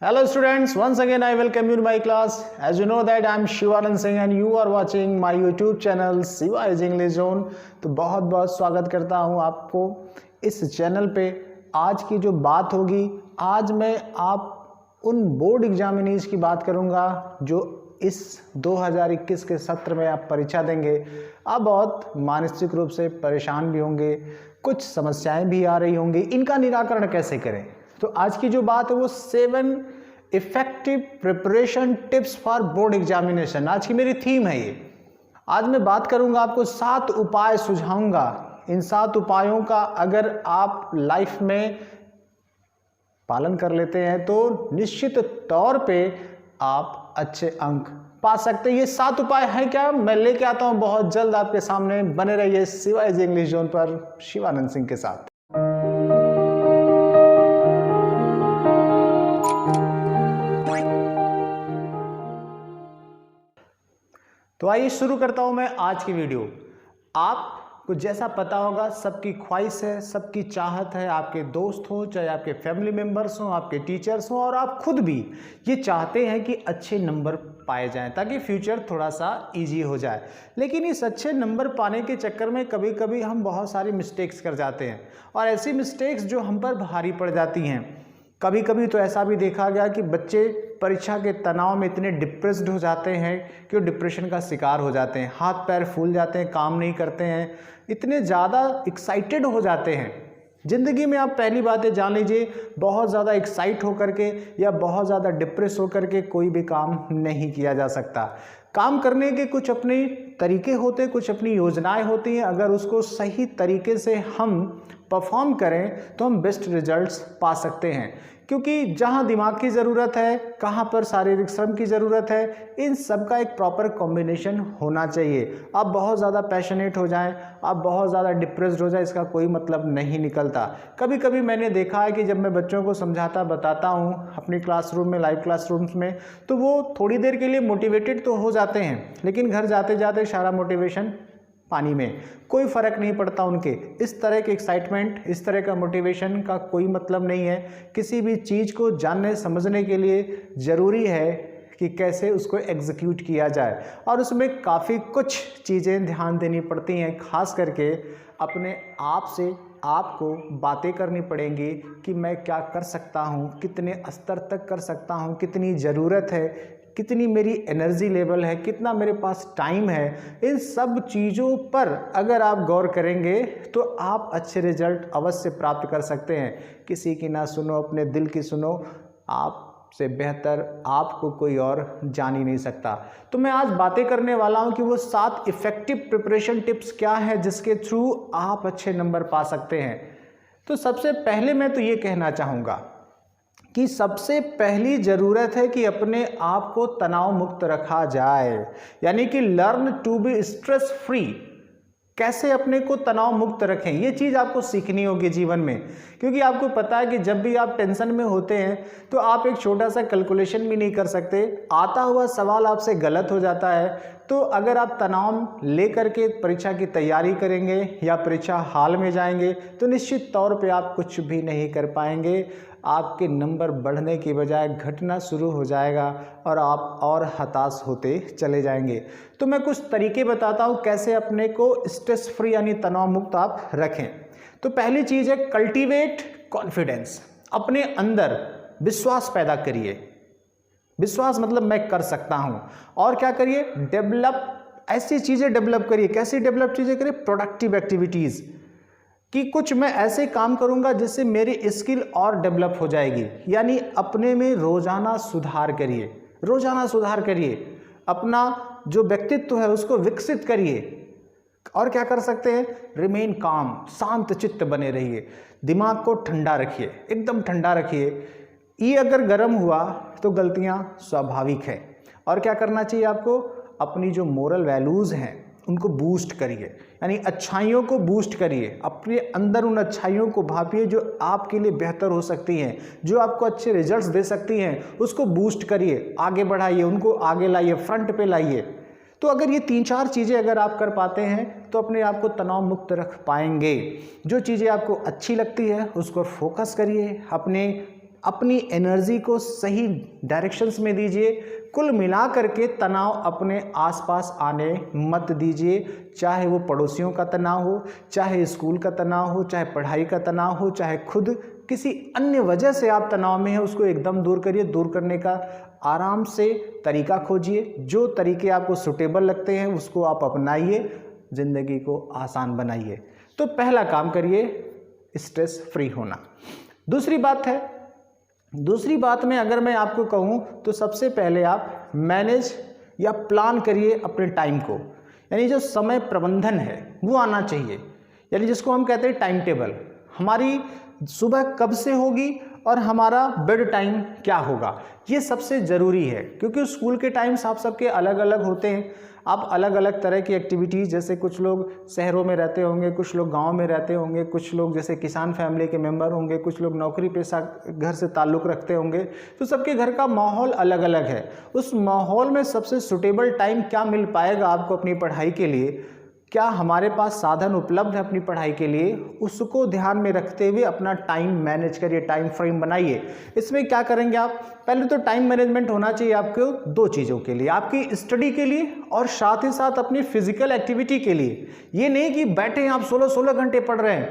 Hello students, once again I welcome you to my class. As you know that I am Shivanand Singh and you are watching my YouTube channel Shiva is English Zone। तो बहुत बहुत स्वागत करता हूँ आपको इस channel पे। आज की जो बात होगी, आज मैं आप उन बोर्ड एग्जामिनीज की बात करूँगा जो इस 2021 के सत्र में आप परीक्षा देंगे। आप बहुत मानसिक रूप से परेशान भी होंगे, कुछ समस्याएं भी आ रही होंगी, इनका निराकरण कैसे करें। तो आज की जो बात है वो 7 effective preparation tips for board examination, आज की मेरी थीम है ये। आज मैं बात करूंगा, आपको 7 उपाय सुझाऊंगा। इन 7 उपायों का अगर आप लाइफ में पालन कर लेते हैं तो निश्चित तौर पे आप अच्छे अंक पा सकते हैं। ये 7 उपाय हैं क्या, मैं लेके आता हूं बहुत जल्द आपके सामने। बने रहिए शिवा इज इंग्लिश जोन पर शिवानंद सिंह के साथ। तो आइए शुरू करता हूं मैं आज की वीडियो। आपको जैसा पता होगा, सबकी ख्वाहिश है, सबकी चाहत है, आपके दोस्त हो, चाहे आपके फैमिली मेंबर्स हो, आपके टीचर्स हो, और आप खुद भी ये चाहते हैं कि अच्छे नंबर पाए जाएं ताकि फ्यूचर थोड़ा सा इजी हो जाए। लेकिन इस अच्छे नंबर पाने के चक्कर में कभी कभी हम बहुत सारी मिस्टेक्स कर जाते हैं, और ऐसी मिस्टेक्स जो हम पर भारी पड़ जाती हैं। कभी कभी तो ऐसा भी देखा गया कि बच्चे परीक्षा के तनाव में इतने डिप्रेस्ड हो जाते हैं कि वो डिप्रेशन का शिकार हो जाते हैं, हाथ पैर फूल जाते हैं, काम नहीं करते हैं, इतने ज़्यादा एक्साइटेड हो जाते हैं। ज़िंदगी में आप पहली बात है जान लीजिए, बहुत ज़्यादा एक्साइट होकर के या बहुत ज़्यादा डिप्रेस होकर के कोई भी काम नहीं किया जा सकता। काम करने के कुछ अपने तरीके होते हैं, कुछ अपनी योजनाएं होती हैं। अगर उसको सही तरीके से हम परफॉर्म करें तो हम बेस्ट रिजल्ट्स पा सकते हैं। क्योंकि जहां दिमाग की ज़रूरत है, कहां पर शारीरिक श्रम की ज़रूरत है, इन सब का एक प्रॉपर कॉम्बिनेशन होना चाहिए। आप बहुत ज़्यादा पैशनेट हो जाएं, आप बहुत ज़्यादा डिप्रेस्ड हो जाए, इसका कोई मतलब नहीं निकलता। कभी कभी मैंने देखा है कि जब मैं बच्चों को समझाता बताता हूँ अपनी क्लासरूम में, लाइव क्लासरूम्स में, तो वो थोड़ी देर के लिए मोटिवेटेड तो हो जाते हैं, लेकिन घर जाते जाते सारा मोटिवेशन पानी में, कोई फ़र्क नहीं पड़ता उनके। इस तरह के एक्साइटमेंट, इस तरह का मोटिवेशन का कोई मतलब नहीं है। किसी भी चीज़ को जानने समझने के लिए ज़रूरी है कि कैसे उसको एग्जीक्यूट किया जाए, और उसमें काफ़ी कुछ चीज़ें ध्यान देनी पड़ती हैं। खास करके अपने आप से आपको बातें करनी पड़ेंगी कि मैं क्या कर सकता हूँ, कितने स्तर तक कर सकता हूँ, कितनी ज़रूरत है, कितनी मेरी एनर्जी लेवल है, कितना मेरे पास टाइम है। इन सब चीज़ों पर अगर आप गौर करेंगे तो आप अच्छे रिजल्ट अवश्य प्राप्त कर सकते हैं। किसी की ना सुनो, अपने दिल की सुनो। आपसे बेहतर आपको कोई और जान ही नहीं सकता। तो मैं आज बातें करने वाला हूं कि वो 7 इफेक्टिव प्रिपरेशन टिप्स क्या है जिसके थ्रू आप अच्छे नंबर पा सकते हैं। तो सबसे पहले मैं तो ये कहना चाहूँगा कि सबसे पहली ज़रूरत है कि अपने आप को तनाव मुक्त रखा जाए, यानी कि learn to be stress free. कैसे अपने को तनाव मुक्त रखें, ये चीज़ आपको सीखनी होगी जीवन में। क्योंकि आपको पता है कि जब भी आप टेंशन में होते हैं तो आप एक छोटा सा कैलकुलेशन भी नहीं कर सकते, आता हुआ सवाल आपसे गलत हो जाता है। तो अगर आप तनाव लेकर के परीक्षा की तैयारी करेंगे या परीक्षा हाल में जाएंगे तो निश्चित तौर पे आप कुछ भी नहीं कर पाएंगे। आपके नंबर बढ़ने की बजाय घटना शुरू हो जाएगा और आप और हताश होते चले जाएंगे। तो मैं कुछ तरीके बताता हूँ कैसे अपने को स्ट्रेस फ्री यानी तनाव मुक्त आप रखें। तो पहली चीज़ है कल्टीवेट कॉन्फिडेंस। अपने अंदर विश्वास पैदा करिए। विश्वास मतलब मैं कर सकता हूँ। और क्या करिए, डेवलप, ऐसी चीज़ें डेवलप करिए। कैसी डेवलप चीज़ें करिए, प्रोडक्टिव एक्टिविटीज़, कि कुछ मैं ऐसे काम करूंगा जिससे मेरी स्किल और डेवलप हो जाएगी। यानी अपने में रोजाना सुधार करिए, रोजाना सुधार करिए, अपना जो व्यक्तित्व है उसको विकसित करिए। और क्या कर सकते हैं, रिमेन काम, शांत चित्त बने रहिए, दिमाग को ठंडा रखिए, एकदम ठंडा रखिए। ये अगर गर्म हुआ तो गलतियां स्वाभाविक है। और क्या करना चाहिए आपको, अपनी जो मोरल वैल्यूज़ हैं उनको बूस्ट करिए, यानी अच्छाइयों को बूस्ट करिए। अपने अंदर उन अच्छाइयों को भापिए जो आपके लिए बेहतर हो सकती हैं, जो आपको अच्छे रिजल्ट्स दे सकती हैं, उसको बूस्ट करिए, आगे बढ़ाइए, उनको आगे लाइए, फ्रंट पे लाइए। तो अगर ये 3-4 चीज़ें अगर आप कर पाते हैं तो अपने आप को तनाव मुक्त रख पाएंगे। जो चीज़ें आपको अच्छी लगती है उस पर फोकस करिए, अपने अपनी एनर्जी को सही डायरेक्शंस में दीजिए। कुल मिला करके तनाव अपने आसपास आने मत दीजिए, चाहे वो पड़ोसियों का तनाव हो, चाहे स्कूल का तनाव हो, चाहे पढ़ाई का तनाव हो, चाहे खुद किसी अन्य वजह से आप तनाव में हैं, उसको एकदम दूर करिए। दूर करने का आराम से तरीका खोजिए, जो तरीके आपको सूटेबल लगते हैं उसको आप अपनाइए, ज़िंदगी को आसान बनाइए। तो पहला काम करिए स्ट्रेस फ्री होना। दूसरी बात में अगर मैं आपको कहूँ तो सबसे पहले आप मैनेज या प्लान करिए अपने टाइम को, यानी जो समय प्रबंधन है वो आना चाहिए, यानी जिसको हम कहते हैं टाइम टेबल। हमारी सुबह कब से होगी और हमारा बेड टाइम क्या होगा, ये सबसे ज़रूरी है, क्योंकि स्कूल के टाइम्स आप सबके अलग अलग होते हैं। आप अलग अलग तरह की एक्टिविटीज़, जैसे कुछ लोग शहरों में रहते होंगे, कुछ लोग गांव में रहते होंगे, कुछ लोग जैसे किसान फैमिली के मेंबर होंगे, कुछ लोग नौकरी पेशा घर से ताल्लुक़ रखते होंगे, तो सबके घर का माहौल अलग अलग है। उस माहौल में सबसे सूटेबल टाइम क्या मिल पाएगा आपको अपनी पढ़ाई के लिए, क्या हमारे पास साधन उपलब्ध है अपनी पढ़ाई के लिए, उसको ध्यान में रखते हुए अपना टाइम मैनेज करिए, टाइम फ्रेम बनाइए। इसमें क्या करेंगे आप, पहले तो टाइम मैनेजमेंट होना चाहिए आपको दो चीज़ों के लिए, आपकी स्टडी के लिए और साथ ही साथ अपनी फिजिकल एक्टिविटी के लिए। ये नहीं कि बैठे हैं आप 16-16 घंटे पढ़ रहे हैं,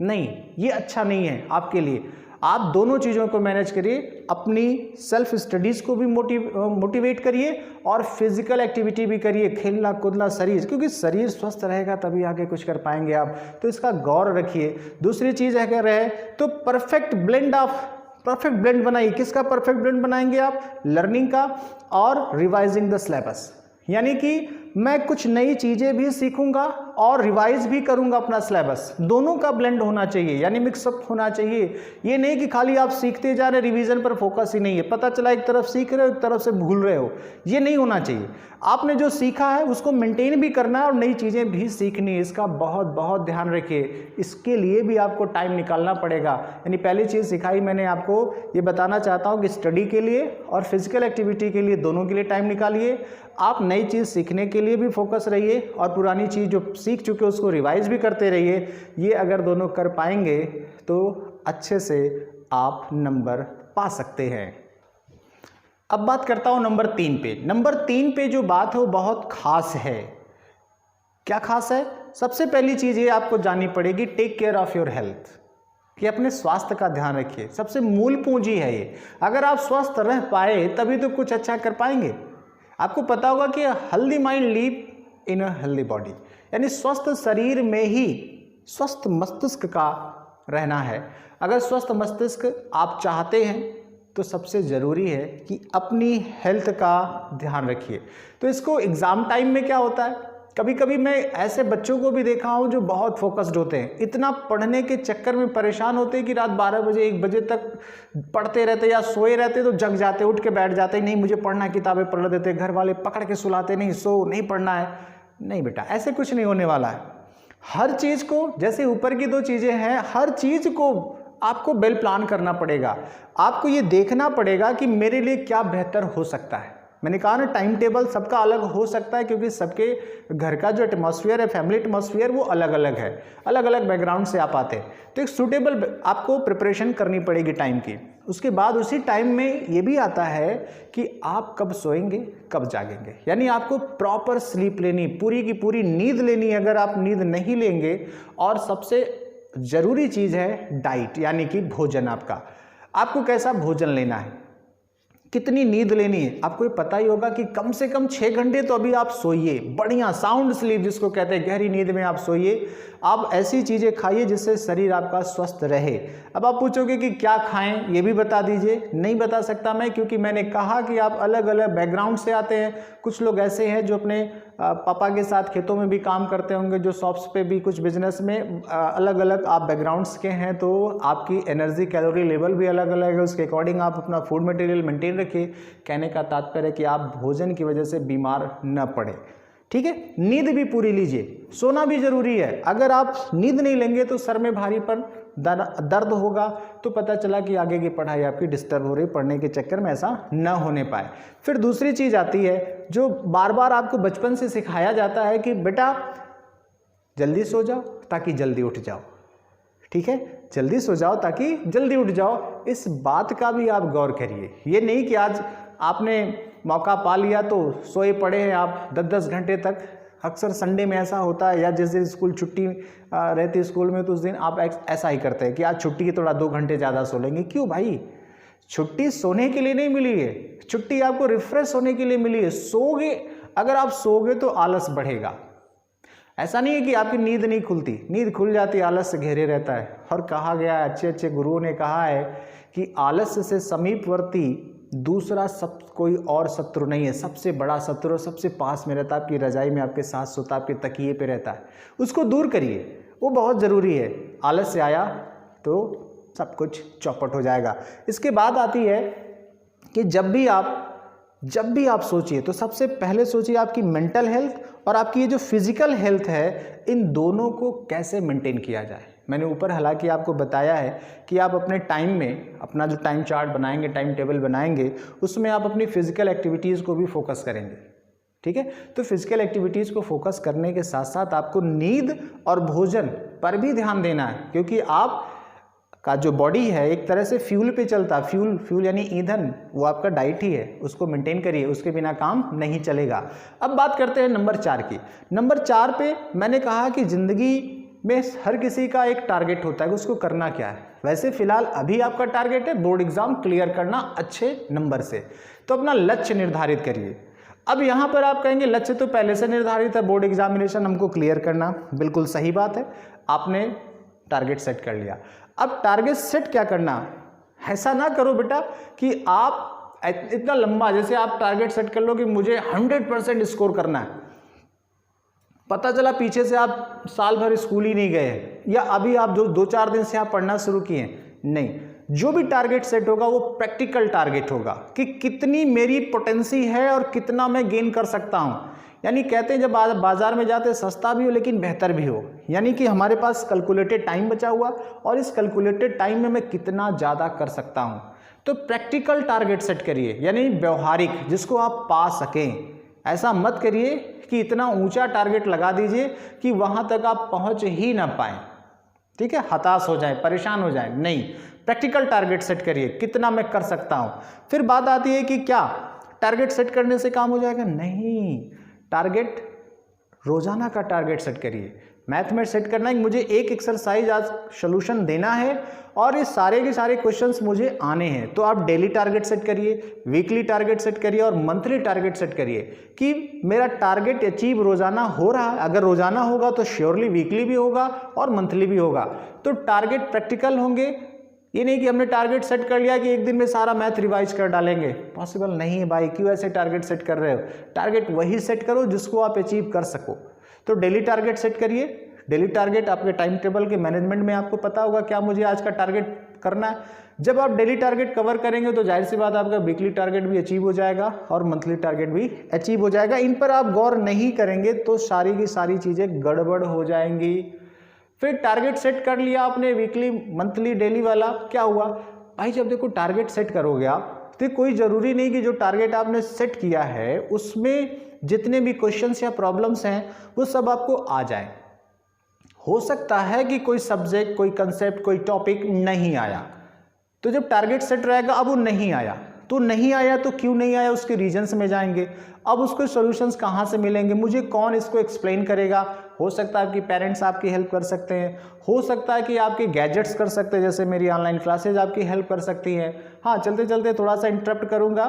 नहीं, ये अच्छा नहीं है आपके लिए। आप दोनों चीज़ों को मैनेज करिए, अपनी सेल्फ स्टडीज़ को भी मोटिवेट करिए और फिजिकल एक्टिविटी भी करिए, खेलना कूदना शरीर, क्योंकि शरीर स्वस्थ रहेगा तभी आगे कुछ कर पाएंगे आप, तो इसका गौर रखिए। दूसरी चीज़ अगर है तो परफेक्ट ब्लेंड बनाइए। किसका परफेक्ट ब्लेंड बनाएंगे आप, लर्निंग का और रिवाइजिंग द सिलेबस, यानी कि मैं कुछ नई चीज़ें भी सीखूंगा और रिवाइज भी करूंगा अपना सिलेबस, दोनों का ब्लेंड होना चाहिए, यानी मिक्सअप होना चाहिए। ये नहीं कि खाली आप सीखते जा रहे, रिवीजन पर फोकस ही नहीं है, पता चला एक तरफ सीख रहे हो एक तरफ से भूल रहे हो, ये नहीं होना चाहिए। आपने जो सीखा है उसको मेंटेन भी करना है और नई चीज़ें भी सीखनी है, इसका बहुत बहुत ध्यान रखिए। इसके लिए भी आपको टाइम निकालना पड़ेगा। यानी पहली चीज़ सिखाई मैंने आपको, ये बताना चाहता हूँ कि स्टडी के लिए और फिजिकल एक्टिविटी के लिए, दोनों के लिए टाइम निकालिए। आप नई चीज़ सीखने के लिए भी फोकस रहिए और पुरानी चीज़ जो सीख चुके हो उसको रिवाइज भी करते रहिए। ये अगर दोनों कर पाएंगे तो अच्छे से आप नंबर पा सकते हैं। अब बात करता हूँ नंबर 3 पे। नंबर 3 पे जो बात है वो बहुत खास है। क्या खास है? सबसे पहली चीज़ ये आपको जाननी पड़ेगी, take care of your health, कि अपने स्वास्थ्य का ध्यान रखिए। सबसे मूल पूंजी है ये। अगर आप स्वस्थ रह पाए तभी तो कुछ अच्छा कर पाएंगे। आपको पता होगा कि healthy mind leave in a healthy body, यानी स्वस्थ शरीर में ही स्वस्थ मस्तिष्क का रहना है। अगर स्वस्थ मस्तिष्क आप चाहते हैं तो सबसे ज़रूरी है कि अपनी हेल्थ का ध्यान रखिए। तो इसको एग्ज़ाम टाइम में क्या होता है, कभी कभी मैं ऐसे बच्चों को भी देखा हूँ जो बहुत फोकस्ड होते हैं, इतना पढ़ने के चक्कर में परेशान होते हैं कि रात 12 बजे 1 बजे तक पढ़ते रहते या सोए रहते, तो जग जाते, उठ के बैठ जाते, नहीं मुझे पढ़ना, किताबें पढ़ देते, घर वाले पकड़ के सुलाते, नहीं सो, नहीं पढ़ना है। नहीं बेटा, ऐसे कुछ नहीं होने वाला है। हर चीज़ को, जैसे ऊपर की 2 चीज़ें हैं, हर चीज़ को आपको वेल प्लान करना पड़ेगा। आपको ये देखना पड़ेगा कि मेरे लिए क्या बेहतर हो सकता है। मैंने कहा ना, टाइम टेबल सबका अलग हो सकता है, क्योंकि सबके घर का जो एटमॉस्फेयर है, फैमिली एटमॉस्फेयर, वो अलग अलग है, अलग अलग बैकग्राउंड से आप आते हैं। तो एक सूटेबल आपको प्रिपरेशन करनी पड़ेगी टाइम की। उसके बाद उसी टाइम में ये भी आता है कि आप कब सोएंगे, कब जागेंगे, यानी आपको प्रॉपर स्लीप लेनी, पूरी की पूरी नींद लेनी। अगर आप नींद नहीं लेंगे, और सबसे ज़रूरी चीज़ है डाइट, यानी कि भोजन। आपको कैसा भोजन लेना है, कितनी नींद लेनी है, आपको ये पता ही होगा कि कम से कम 6 घंटे तो अभी आप सोइए, बढ़िया साउंड स्लीप जिसको कहते हैं, गहरी नींद में आप सोइए। आप ऐसी चीज़ें खाइए जिससे शरीर आपका स्वस्थ रहे। अब आप पूछोगे कि क्या खाएं, ये भी बता दीजिए। नहीं बता सकता मैं, क्योंकि मैंने कहा कि आप अलग अलग बैकग्राउंड से आते हैं। कुछ लोग ऐसे हैं जो अपने पापा के साथ खेतों में भी काम करते होंगे, जो शॉप्स पे भी, कुछ बिजनेस में, अलग अलग आप बैकग्राउंड्स के हैं, तो आपकी एनर्जी कैलोरी लेवल भी अलग अलग है। उसके अकॉर्डिंग आप अपना फूड मटेरियल मेंटेन रखिए। कहने का तात्पर्य है कि आप भोजन की वजह से बीमार न पड़े, ठीक है। नींद भी पूरी लीजिए, सोना भी जरूरी है। अगर आप नींद नहीं लेंगे तो सर में भारीपन, दर्द होगा, तो पता चला कि आगे की पढ़ाई आपकी डिस्टर्ब हो रही, पढ़ने के चक्कर में ऐसा न होने पाए। फिर दूसरी चीज़ आती है जो बार बार आपको बचपन से सिखाया जाता है कि बेटा जल्दी सो जाओ ताकि जल्दी उठ जाओ, ठीक है। जल्दी सो जाओ ताकि जल्दी उठ जाओ। इस बात का भी आप गौर करिए। ये नहीं कि आज आपने मौका पा लिया तो सोए पड़े हैं आप 10-10 घंटे तक। अक्सर संडे में ऐसा होता है, या जिस दिन स्कूल छुट्टी रहती है स्कूल में, तो उस दिन आप ऐसा ही करते हैं कि आज छुट्टी की थोड़ा 2 घंटे ज़्यादा सो लेंगे। क्यों भाई? छुट्टी सोने के लिए नहीं मिली है, छुट्टी आपको रिफ्रेश होने के लिए मिली है। सोगे, अगर आप सोगे तो आलस बढ़ेगा। ऐसा नहीं है कि आपकी नींद नहीं खुलती, नींद खुल जाती, आलस से घेरे रहता है। और कहा गया है, अच्छे अच्छे गुरुओं ने कहा है कि आलस्य से समीपवर्ती दूसरा सब कोई और शत्रु नहीं है। सबसे बड़ा शत्रु सबसे पास में रहता है, आपकी रजाई में आपके साथ सोता, आपके तकिए पे रहता है। उसको दूर करिए, वो बहुत ज़रूरी है। आलस्य आया तो सब कुछ चौपट हो जाएगा। इसके बाद आती है कि जब भी आप सोचिए तो सबसे पहले सोचिए आपकी मेंटल हेल्थ और आपकी ये जो फिजिकल हेल्थ है, इन दोनों को कैसे मेंटेन किया जाए। मैंने ऊपर हालांकि आपको बताया है कि आप अपने टाइम में अपना जो टाइम चार्ट बनाएंगे, टाइम टेबल बनाएंगे, उसमें आप अपनी फिजिकल एक्टिविटीज़ को भी फोकस करेंगे। ठीक है, तो फिजिकल एक्टिविटीज़ को फोकस करने के साथ साथ आपको नींद और भोजन पर भी ध्यान देना है, क्योंकि आप का जो बॉडी है एक तरह से फ्यूल पे चलता है। फ्यूल यानी ईंधन, वो आपका डाइट ही है, उसको मेंटेन करिए, उसके बिना काम नहीं चलेगा। अब बात करते हैं नंबर 4 की। नंबर 4 पे मैंने कहा कि ज़िंदगी में हर किसी का एक टारगेट होता है कि उसको करना क्या है। वैसे फिलहाल अभी आपका टारगेट है बोर्ड एग्जाम क्लियर करना अच्छे नंबर से, तो अपना लक्ष्य निर्धारित करिए। अब यहाँ पर आप कहेंगे लक्ष्य तो पहले से निर्धारित है, बोर्ड एग्जामिनेशन हमको क्लियर करना। बिल्कुल सही बात है, आपने टारगेट सेट कर लिया। अब टारगेट सेट क्या करना, ऐसा ना करो बेटा कि आप इतना लंबा, जैसे आप टारगेट सेट कर लो कि मुझे 100% स्कोर करना है, पता चला पीछे से आप साल भर स्कूल ही नहीं गए, या अभी आप जो 2-4 दिन से आप पढ़ना शुरू किए। नहीं, जो भी टारगेट सेट होगा वो प्रैक्टिकल टारगेट होगा कि कितनी मेरी पोटेंसी है और कितना मैं गेन कर सकता हूँ। यानी कहते हैं जब बाजार में जाते सस्ता भी हो लेकिन बेहतर भी हो, यानी कि हमारे पास कैलकुलेटेड टाइम बचा हुआ और इस कैलकुलेटेड टाइम में मैं कितना ज़्यादा कर सकता हूँ। तो प्रैक्टिकल टारगेट सेट करिए, यानी व्यवहारिक, जिसको आप पा सकें। ऐसा मत करिए कि इतना ऊंचा टारगेट लगा दीजिए कि वहाँ तक आप पहुँच ही ना पाएँ, ठीक है, हताश हो जाए, परेशान हो जाए। नहीं, प्रैक्टिकल टारगेट सेट करिए, कितना मैं कर सकता हूँ। फिर बात आती है कि क्या टारगेट सेट करने से काम हो जाएगा? नहीं, टारगेट रोजाना का टारगेट सेट करिए। मैथ में सेट करना है कि मुझे एक एक्सरसाइज आज सोल्यूशन देना है और ये सारे के सारे क्वेश्चंस मुझे आने हैं, तो आप डेली टारगेट सेट करिए, वीकली टारगेट सेट करिए और मंथली टारगेट सेट करिए कि मेरा टारगेट अचीव रोजाना हो रहा है। अगर रोजाना होगा तो श्योरली वीकली भी होगा और मंथली भी होगा। तो टारगेट प्रैक्टिकल होंगे। ये नहीं कि हमने टारगेट सेट कर लिया कि एक दिन में सारा मैथ रिवाइज कर डालेंगे, पॉसिबल नहीं है भाई। क्यों ऐसे टारगेट सेट कर रहे हो? टारगेट वही सेट करो जिसको आप अचीव कर सको। तो डेली टारगेट सेट करिए। डेली टारगेट आपके टाइम टेबल के मैनेजमेंट में आपको पता होगा क्या मुझे आज का टारगेट करना है। जब आप डेली टारगेट कवर करेंगे तो जाहिर सी बात आपका वीकली टारगेट भी अचीव हो जाएगा और मंथली टारगेट भी अचीव हो जाएगा। इन पर आप गौर नहीं करेंगे तो सारी की सारी चीज़ें गड़बड़ हो जाएंगी। फिर टारगेट सेट कर लिया आपने वीकली, मंथली, डेली वाला, क्या हुआ भाई? जब देखो टारगेट सेट करोगे आप तो कोई ज़रूरी नहीं कि जो टारगेट आपने सेट किया है उसमें जितने भी क्वेश्चंस या प्रॉब्लम्स हैं वो सब आपको आ जाए। हो सकता है कि कोई सब्जेक्ट, कोई कंसेप्ट, कोई टॉपिक नहीं आया, तो जब टारगेट सेट रहेगा अब वो नहीं आया तो क्यों नहीं आया, उसके रीजंस में जाएंगे। अब उसको सॉल्यूशंस कहाँ से मिलेंगे, मुझे कौन इसको एक्सप्लेन करेगा? हो सकता है आपकी पेरेंट्स आपकी हेल्प कर सकते हैं, हो सकता है कि आपके गैजेट्स कर सकते हैं, जैसे मेरी ऑनलाइन क्लासेज आपकी हेल्प कर सकती हैं। हाँ, चलते चलते थोड़ा सा इंटरप्ट करूँगा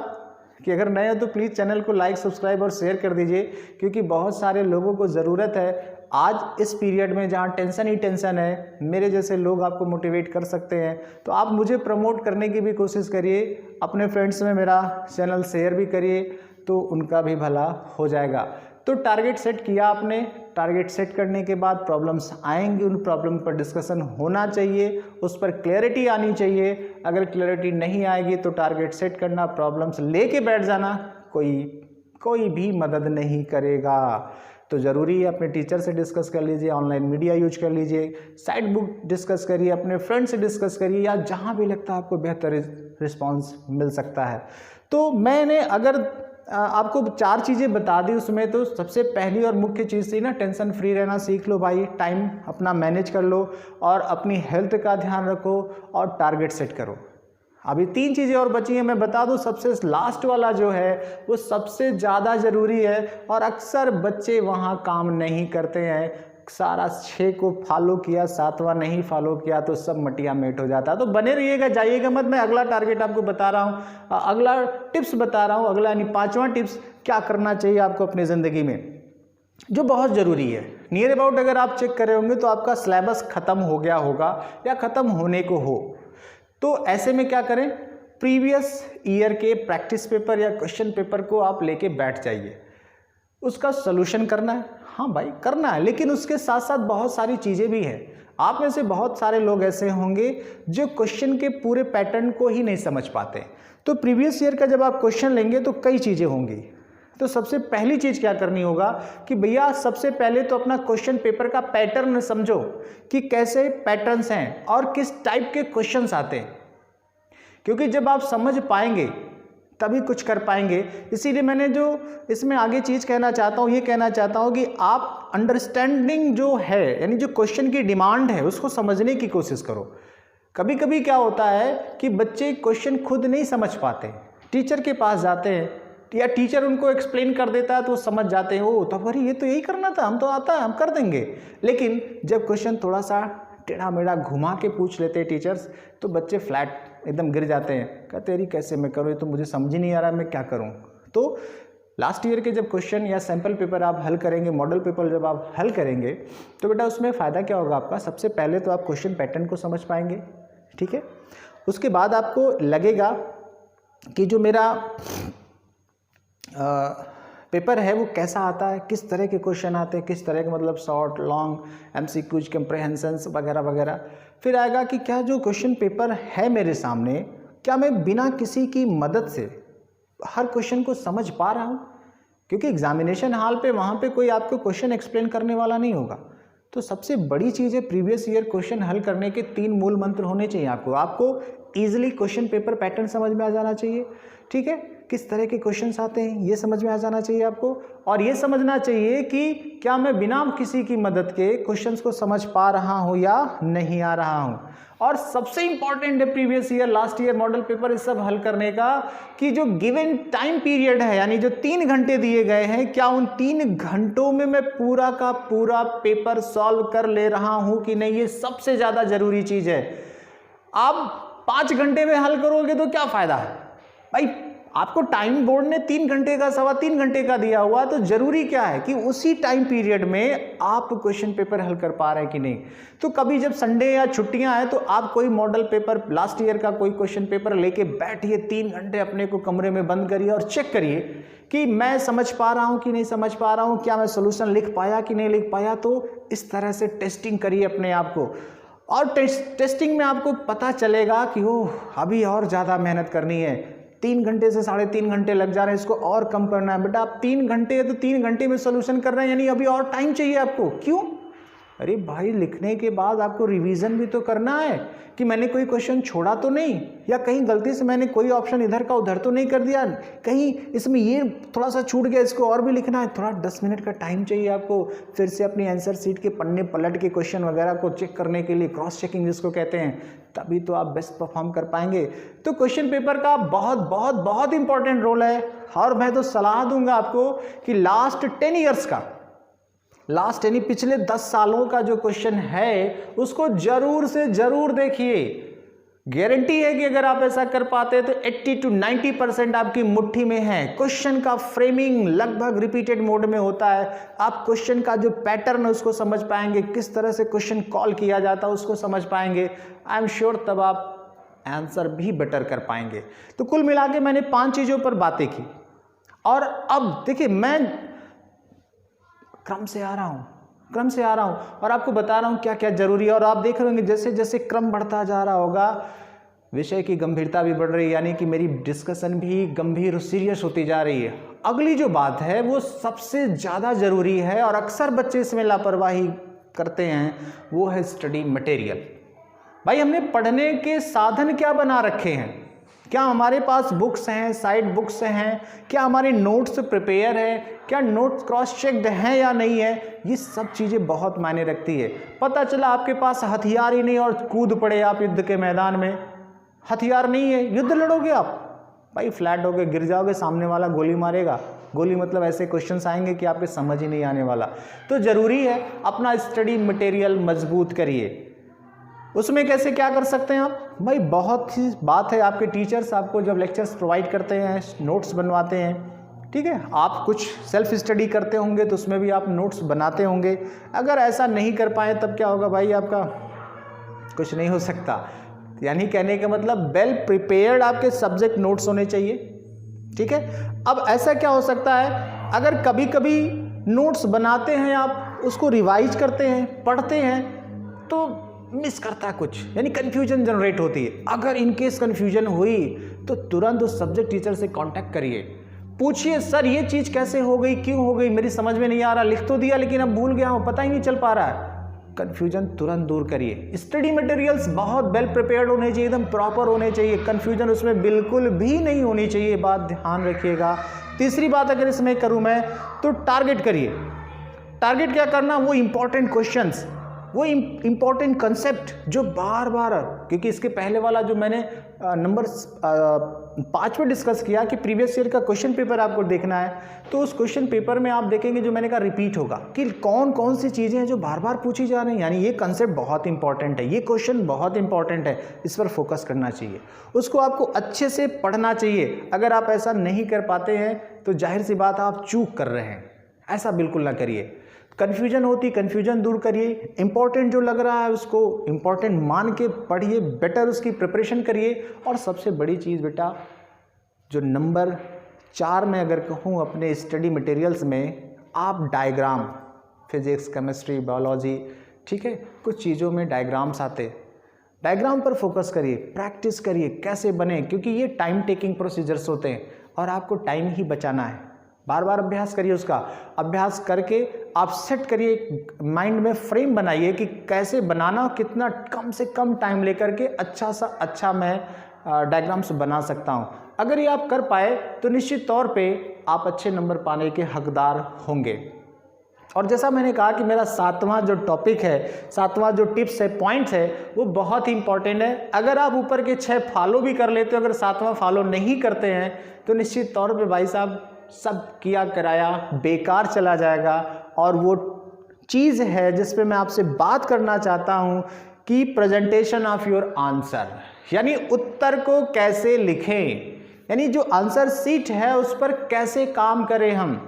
कि अगर नए हो तो प्लीज़ चैनल को लाइक, सब्सक्राइब और शेयर कर दीजिए, क्योंकि बहुत सारे लोगों को ज़रूरत है आज इस पीरियड में जहाँ टेंशन ही टेंशन है। मेरे जैसे लोग आपको मोटिवेट कर सकते हैं, तो आप मुझे प्रमोट करने की भी कोशिश करिए, अपने फ्रेंड्स में मेरा चैनल शेयर भी करिए, तो उनका भी भला हो जाएगा। तो टारगेट सेट किया आपने, टारगेट सेट करने के बाद प्रॉब्लम्स आएंगी, उन प्रॉब्लम पर डिस्कशन होना चाहिए, उस पर क्लैरिटी आनी चाहिए। अगर क्लैरिटी नहीं आएगी तो टारगेट सेट करना, प्रॉब्लम्स लेके बैठ जाना कोई भी मदद नहीं करेगा। तो ज़रूरी है अपने टीचर से डिस्कस कर लीजिए, ऑनलाइन मीडिया यूज कर लीजिए, साइट बुक डिस्कस करिए, अपने फ्रेंड से डिस्कस करिए, या जहाँ भी लगता है आपको बेहतर रिस्पॉन्स मिल सकता है। तो मैंने अगर आपको 4 चीज़ें बता दी उसमें। तो सबसे पहली और मुख्य चीज़ थी ना, टेंशन फ्री रहना सीख लो भाई, टाइम अपना मैनेज कर लो और अपनी हेल्थ का ध्यान रखो और टारगेट सेट करो। अभी 3 चीज़ें और बची हैं, मैं बता दूं सबसे लास्ट वाला जो है वो सबसे ज़्यादा ज़रूरी है और अक्सर बच्चे वहाँ काम नहीं करते हैं। सारा 6 को फॉलो किया, 7वां नहीं फॉलो किया तो सब मटिया मेट हो जाता है। तो बने रहिएगा, जाइएगा मत। मैं अगला टारगेट आपको बता रहा हूँ, अगला टिप्स बता रहा हूँ, अगला यानी 5वां टिप्स क्या करना चाहिए आपको अपनी ज़िंदगी में, जो बहुत ज़रूरी है। नियर अबाउट अगर आप चेक कर रहे होंगे तो आपका सिलेबस ख़त्म हो गया होगा या ख़त्म होने को हो, तो ऐसे में क्या करें, प्रीवियस ईयर के प्रैक्टिस पेपर या क्वेश्चन पेपर को आप लेके बैठ जाइए, उसका सलूशन करना है। हाँ भाई करना है, लेकिन उसके साथ साथ बहुत सारी चीज़ें भी हैं। आप में से बहुत सारे लोग ऐसे होंगे जो क्वेश्चन के पूरे पैटर्न को ही नहीं समझ पाते। तो प्रीवियस ईयर का जब आप क्वेश्चन लेंगे तो कई चीज़ें होंगी। तो सबसे पहली चीज़ क्या करनी होगा कि भैया सबसे पहले तो अपना क्वेश्चन पेपर का पैटर्न समझो कि कैसे पैटर्न्स हैं और किस टाइप के क्वेश्चंस आते हैं, क्योंकि जब आप समझ पाएंगे तभी कुछ कर पाएंगे। इसीलिए मैंने जो इसमें आगे चीज़ कहना चाहता हूँ, ये कहना चाहता हूँ कि आप अंडरस्टैंडिंग जो है, यानी जो क्वेश्चन की डिमांड है उसको समझने की कोशिश करो। कभी कभी क्या होता है कि बच्चे क्वेश्चन खुद नहीं समझ पाते, टेचर के पास जाते हैं या टीचर उनको एक्सप्लेन कर देता है तो वो समझ जाते हैं, ओ तो अरे ये तो यही करना था, हम तो आता है, हम कर देंगे। लेकिन जब क्वेश्चन थोड़ा सा टेढ़ा मेढ़ा घुमा के पूछ लेते हैं टीचर्स, तो बच्चे फ्लैट एकदम गिर जाते हैं, कहते अरे कैसे मैं करूँ, ये तो मुझे समझ ही नहीं आ रहा मैं क्या करूँ। तो लास्ट ईयर के जब क्वेश्चन या सैम्पल पेपर आप हल करेंगे, मॉडल पेपर जब आप हल करेंगे, तो बेटा उसमें फ़ायदा क्या होगा आपका, सबसे पहले तो आप क्वेश्चन पैटर्न को समझ पाएंगे, ठीक है। उसके बाद आपको लगेगा कि जो मेरा पेपर है वो कैसा आता है, किस तरह के क्वेश्चन आते हैं, किस तरह के मतलब शॉर्ट लॉन्ग एमसीक्यूज कंप्रहेंशंस वगैरह वगैरह। फिर आएगा कि क्या जो क्वेश्चन पेपर है मेरे सामने, क्या मैं बिना किसी की मदद से हर क्वेश्चन को समझ पा रहा हूँ, क्योंकि एग्जामिनेशन हॉल पे वहाँ पे कोई आपको क्वेश्चन एक्सप्लेन करने वाला नहीं होगा। तो सबसे बड़ी चीज़ है प्रीवियस ईयर क्वेश्चन हल करने के 3 मूल मंत्र होने चाहिए आपको ईजिली क्वेश्चन पेपर पैटर्न समझ में आ जाना चाहिए, ठीक है, किस तरह के क्वेश्चंस आते हैं ये समझ में आ जाना चाहिए आपको, और ये समझना चाहिए कि क्या मैं बिना किसी की मदद के क्वेश्चंस को समझ पा रहा हूँ या नहीं आ रहा हूँ। और सबसे इंपॉर्टेंट है previous year last year model paper इस सब हल करने का कि जो गिवन टाइम पीरियड है, यानी जो 3 घंटे दिए गए हैं, क्या उन 3 घंटों में मैं पूरा का पूरा पेपर सॉल्व कर ले रहा हूँ कि नहीं, ये सबसे ज़्यादा ज़रूरी चीज़ है। आप 5 घंटे में हल करोगे तो क्या फ़ायदा है भाई, आपको टाइम बोर्ड ने 3 घंटे का 3.25 घंटे का दिया हुआ, तो जरूरी क्या है कि उसी टाइम पीरियड में आप क्वेश्चन पेपर हल कर पा रहे हैं कि नहीं। तो कभी जब संडे या छुट्टियां हैं तो आप कोई मॉडल पेपर लास्ट ईयर का कोई क्वेश्चन पेपर लेके बैठिए, 3 घंटे अपने को कमरे में बंद करिए और चेक करिए कि मैं समझ पा रहा हूँ कि नहीं समझ पा रहा हूँ, क्या मैं सोल्यूशन लिख पाया कि नहीं लिख पाया। तो इस तरह से टेस्टिंग करिए अपने आप को, और टेस्टिंग में आपको पता चलेगा कि ओह अभी और ज़्यादा मेहनत करनी है, 3 घंटे से 3.5 घंटे लग जा रहे हैं, इसको और कम करना है। बेटा आप 3 घंटे है तो 3 घंटे में सोल्यूशन कर रहे हैं, यानी अभी और टाइम चाहिए आपको। क्यों? अरे भाई लिखने के बाद आपको रिवीजन भी तो करना है कि मैंने कोई क्वेश्चन छोड़ा तो नहीं, या कहीं गलती से मैंने कोई ऑप्शन इधर का उधर तो नहीं कर दिया, कहीं इसमें ये थोड़ा सा छूट गया, इसको और भी लिखना है। थोड़ा 10 मिनट का टाइम चाहिए आपको, फिर से अपनी आंसर सीट के पन्ने पलट के क्वेश्चन वगैरह को चेक करने के लिए, क्रॉस चेकिंग जिसको कहते हैं, तभी तो आप बेस्ट परफॉर्म कर पाएंगे। तो क्वेश्चन पेपर का बहुत बहुत बहुत इंपॉर्टेंट रोल है, और मैं तो सलाह दूंगा आपको कि लास्ट 10 ईयर्स का, लास्ट यानी पिछले 10 सालों का जो क्वेश्चन है उसको जरूर से जरूर देखिए। गारंटी है कि अगर आप ऐसा कर पाते हैं तो 80 to 90% आपकी मुट्ठी में है। क्वेश्चन का फ्रेमिंग लगभग रिपीटेड मोड में होता है, आप क्वेश्चन का जो पैटर्न है उसको समझ पाएंगे, किस तरह से क्वेश्चन कॉल किया जाता है उसको समझ पाएंगे। आई एम श्योर तब आप आंसर भी बेटर कर पाएंगे। तो कुल मिला के मैंने 5 चीज़ों पर बातें की, और अब देखिए मैं क्रम से आ रहा हूं और आपको बता रहा हूं क्या क्या जरूरी है। और आप देख रहे होंगे जैसे जैसे क्रम बढ़ता जा रहा होगा, विषय की गंभीरता भी बढ़ रही है, यानी कि मेरी डिस्कशन भी गंभीर और सीरियस होती जा रही है। अगली जो बात है वो सबसे ज़्यादा ज़रूरी है और अक्सर बच्चे इसमें लापरवाही करते हैं, वो है स्टडी मटेरियल। भाई हमने पढ़ने के साधन क्या बना रखे हैं, क्या हमारे पास बुक्स हैं, साइड बुक्स हैं, क्या हमारे नोट्स प्रिपेयर है, क्या नोट्स क्रॉस चेक्ड हैं या नहीं है, ये सब चीज़ें बहुत मायने रखती है। पता चला आपके पास हथियार ही नहीं और कूद पड़े आप युद्ध के मैदान में, हथियार नहीं है, युद्ध लड़ोगे आप, भाई फ्लैट होगे, गिर जाओगे, सामने वाला गोली मारेगा। गोली मतलब ऐसे क्वेश्चंस आएंगे कि आपके समझ ही नहीं आने वाला। तो ज़रूरी है अपना स्टडी मटेरियल मजबूत करिए। उसमें कैसे क्या कर सकते हैं आप, भाई बहुत ही बात है, आपके टीचर्स आपको जब लेक्चर्स प्रोवाइड करते हैं, नोट्स बनवाते हैं, ठीक है, आप कुछ सेल्फ स्टडी करते होंगे तो उसमें भी आप नोट्स बनाते होंगे। अगर ऐसा नहीं कर पाए तब क्या होगा भाई, आपका कुछ नहीं हो सकता। यानी कहने का मतलब वेल प्रिपेयर्ड आपके सब्जेक्ट नोट्स होने चाहिए, ठीक है। अब ऐसा क्या हो सकता है, अगर कभी कभी नोट्स बनाते हैं आप, उसको रिवाइज करते हैं, पढ़ते हैं, तो मिस करता है कुछ, यानी कन्फ्यूजन जनरेट होती है। अगर इनकेस कन्फ्यूजन हुई तो तुरंत उस सब्जेक्ट टीचर से कांटेक्ट करिए, पूछिए सर ये चीज़ कैसे हो गई, क्यों हो गई, मेरी समझ में नहीं आ रहा, लिख तो दिया लेकिन अब भूल गया हूँ, पता ही नहीं चल पा रहा है। कन्फ्यूजन तुरंत दूर करिए। स्टडी मटेरियल्स बहुत वेल प्रिपेयर्ड होने चाहिए, एकदम प्रॉपर होने चाहिए, कन्फ्यूजन उसमें बिल्कुल भी नहीं होनी चाहिए, बात ध्यान रखिएगा। तीसरी बात अगर इसमें करूँ मैं तो टारगेट करिए। टारगेट क्या करना, वो इंपॉर्टेंट क्वेश्चंस, वो इम्पॉर्टेंट कंसेप्ट जो बार बार, क्योंकि इसके पहले वाला जो मैंने नंबर 5 में डिस्कस किया कि प्रीवियस ईयर का क्वेश्चन पेपर आपको देखना है, तो उस क्वेश्चन पेपर में आप देखेंगे जो मैंने कहा रिपीट होगा कि कौन कौन सी चीज़ें हैं जो बार बार पूछी जा रही हैं, यानी ये कंसेप्ट बहुत इंपॉर्टेंट है, ये क्वेश्चन बहुत इंपॉर्टेंट है, इस पर फोकस करना चाहिए, उसको आपको अच्छे से पढ़ना चाहिए। अगर आप ऐसा नहीं कर पाते हैं तो जाहिर सी बात आप चूक कर रहे हैं, ऐसा बिल्कुल ना करिए। कन्फ्यूजन होती, कन्फ्यूजन दूर करिए, इंपॉर्टेंट जो लग रहा है उसको इंपॉर्टेंट मान के पढ़िए, बेटर उसकी प्रिपरेशन करिए। और सबसे बड़ी चीज़ बेटा, जो नंबर 4 में अगर कहूँ अपने स्टडी मटेरियल्स में, आप डायग्राम, फिजिक्स, केमिस्ट्री, बायोलॉजी, ठीक है, कुछ चीज़ों में डायग्राम्स आते, डायग्राम पर फोकस करिए, प्रैक्टिस करिए कैसे बने, क्योंकि ये टाइम टेकिंग प्रोसीजर्स होते हैं और आपको टाइम ही बचाना है। बार बार अभ्यास करिए, उसका अभ्यास करके आप सेट करिए, माइंड में फ्रेम बनाइए कि कैसे बनाना, कितना कम से कम टाइम लेकर के अच्छा सा अच्छा मैं डायग्राम्स बना सकता हूँ। अगर ये आप कर पाए तो निश्चित तौर पे आप अच्छे नंबर पाने के हकदार होंगे। और जैसा मैंने कहा कि मेरा 7वां जो टॉपिक है, 7वां जो टिप्स है, पॉइंट्स है, वो बहुत ही इंपॉर्टेंट है। अगर आप ऊपर के 6 फॉलो भी कर लेते हो, अगर 7वां फॉलो नहीं करते हैं तो निश्चित तौर पे भाई साहब सब किया कराया बेकार चला जाएगा। और वो चीज़ है जिस पे मैं आपसे बात करना चाहता हूँ कि प्रेजेंटेशन ऑफ योर आंसर, यानी उत्तर को कैसे लिखें, यानी जो आंसर शीट है उस पर कैसे काम करें हम।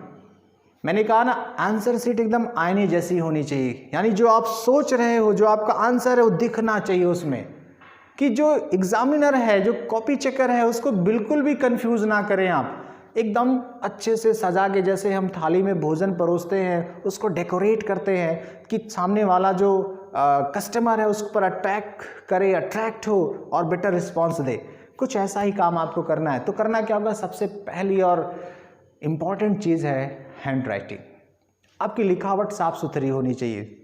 मैंने कहा ना, आंसर शीट एकदम आईने जैसी होनी चाहिए, यानी जो आप सोच रहे हो, जो आपका आंसर है वो दिखना चाहिए उसमें, कि जो एग्जामिनर है, जो कॉपी चेकर है, उसको बिल्कुल भी कंफ्यूज ना करें आप। एकदम अच्छे से सजा के, जैसे हम थाली में भोजन परोसते हैं, उसको डेकोरेट करते हैं कि सामने वाला जो कस्टमर है उस पर अट्रैक्ट हो और बेटर रिस्पॉन्स दे। कुछ ऐसा ही काम आपको करना है। तो करना क्या होगा, सबसे पहली और इम्पॉर्टेंट चीज़ है हैंड राइटिंग। आपकी लिखावट साफ सुथरी होनी चाहिए।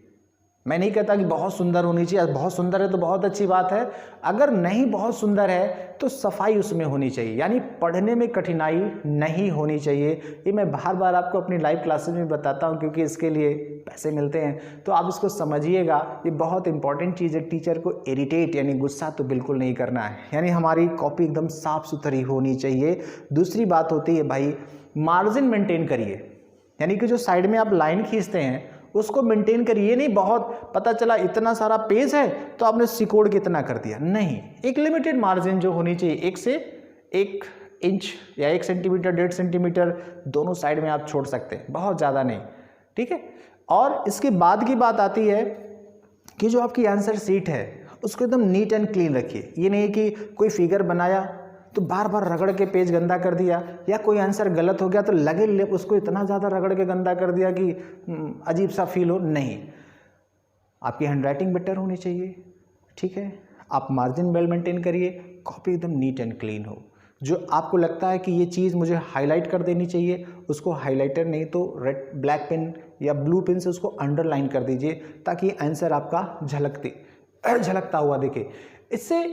मैं नहीं कहता कि बहुत सुंदर होनी चाहिए, बहुत सुंदर है तो बहुत अच्छी बात है, अगर नहीं बहुत सुंदर है तो सफाई उसमें होनी चाहिए, यानी पढ़ने में कठिनाई नहीं होनी चाहिए। ये मैं बार बार आपको अपनी लाइव क्लासेस में बताता हूँ क्योंकि इसके लिए पैसे मिलते हैं, तो आप इसको समझिएगा, ये बहुत इंपॉर्टेंट चीज़ है। टीचर को इरिटेट यानी गुस्सा तो बिल्कुल नहीं करना है, यानी हमारी कॉपी एकदम साफ सुथरी होनी चाहिए। दूसरी बात होती है भाई, मार्जिन मेंटेन करिए, यानी कि जो साइड में आप लाइन खींचते हैं उसको मेंटेन करिए। नहीं बहुत पता चला इतना सारा पेज है तो आपने सिकोड़ के इतना कर दिया, नहीं, एक लिमिटेड मार्जिन जो होनी चाहिए, 1 से 1 इंच या 1 सेंटीमीटर, 1.5 सेंटीमीटर दोनों साइड में आप छोड़ सकते हैं, बहुत ज़्यादा नहीं, ठीक है। और इसके बाद की बात आती है कि जो आपकी आंसर शीट है उसको एकदम नीट एंड क्लीन रखिए। ये नहीं कि कोई फिगर बनाया तो बार बार रगड़ के पेज गंदा कर दिया, या कोई आंसर गलत हो गया तो लगे उसको इतना ज़्यादा रगड़ के गंदा कर दिया कि अजीब सा फील हो। नहीं, आपकी हैंडराइटिंग बेटर होनी चाहिए, ठीक है। आप मार्जिन वेल मेंटेन करिए, कॉपी एकदम नीट एंड क्लीन हो। जो आपको लगता है कि ये चीज़ मुझे हाईलाइट कर देनी चाहिए, उसको हाईलाइटर नहीं तो रेड ब्लैक पेन या ब्लू पेन से उसको अंडरलाइन कर दीजिए, ताकि आंसर आपका झलकता हुआ दिखे। इससे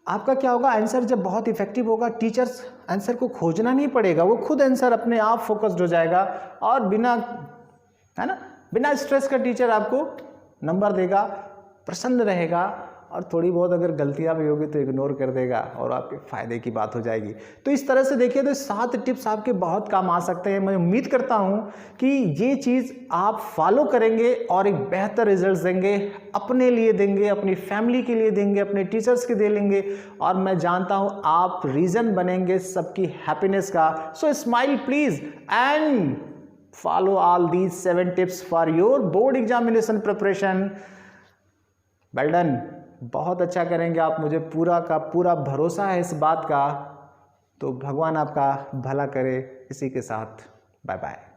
आपका क्या होगा, आंसर जब बहुत इफेक्टिव होगा, टीचर्स आंसर को खोजना नहीं पड़ेगा, वो खुद आंसर अपने आप फोकस्ड हो जाएगा और बिना, है ना, बिना स्ट्रेस का टीचर आपको नंबर देगा, प्रसन्न रहेगा और थोड़ी बहुत अगर गलतियां भी होगी तो इग्नोर कर देगा और आपके फ़ायदे की बात हो जाएगी। तो इस तरह से देखिए तो 7 टिप्स आपके बहुत काम आ सकते हैं। मैं उम्मीद करता हूं कि ये चीज़ आप फॉलो करेंगे और एक बेहतर रिजल्ट देंगे, अपने लिए देंगे, अपनी फैमिली के लिए देंगे, अपने टीचर्स के दे लेंगे और मैं जानता हूं आप रीज़न बनेंगे सबकी हैप्पीनेस का। सो smile please and follow all these 7 tips for your board examination preparation. Well done, बहुत अच्छा करेंगे आप, मुझे पूरा का पूरा भरोसा है इस बात का। तो भगवान आपका भला करे। इसी के साथ बाय बाय।